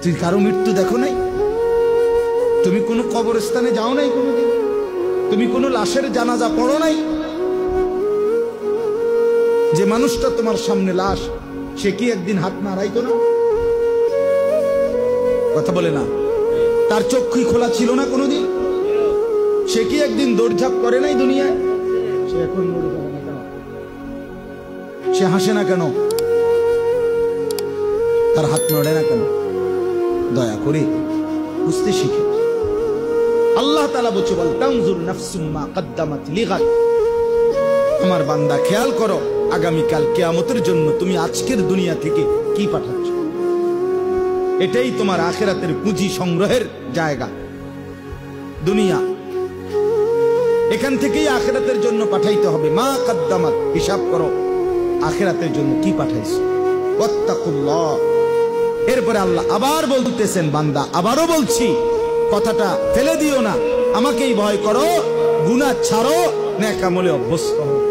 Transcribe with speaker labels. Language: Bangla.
Speaker 1: তুই কারো মৃত্যু দেখো নাই? তুমি কোনো কবরস্থানে যাও নাই কোনোদিন? তুমি কোনো লাশের জানাজা পড়ো নাই? যে মানুষটা তোমার সামনে লাশ, সে কি একদিন হাত নাড়াইতো না? কথা বলে না? তার চক্ষুই খোলা ছিল না কোনোদিন? সে কি একদিন দৌড়ঝাঁপ করে নাই দুনিয়ায়? সে এখন নড়ে যাবে না কেন? সে হাসে না কেন? তার হাত নড়ে না কেন? দয়া করে বুঝতে শিখে। আল্লাহ তাআলা বলছে, বল তানজুর নাফসুম মা কদ্দামাত লিগাদ। আমার বান্দা, খেয়াল করো আগামীকাল কিয়ামতের জন্য তুমি আজকের দুনিয়া থেকে কি পাঠাচ্ছ। এটাই তোমার আখিরাতের পুঁজি সংগ্রহের জায়গা। দুনিয়া এখান থেকেই আখিরাতের জন্য পাঠাইতে হবে। মা কদ্দামাত, হিসাব করো আখিরাতের জন্য কি পাঠাইছো। ওয়াত্তাকুল্লাহ। এরপরে আল্লাহ আবার বলতেছেন, বান্দা আবারও বলছি, কথাটা ফেলে দিও না, আমাকেই ভয় করো, গুনাহ ছাড়ো, নেক আমলে অভ্যস্ত হও।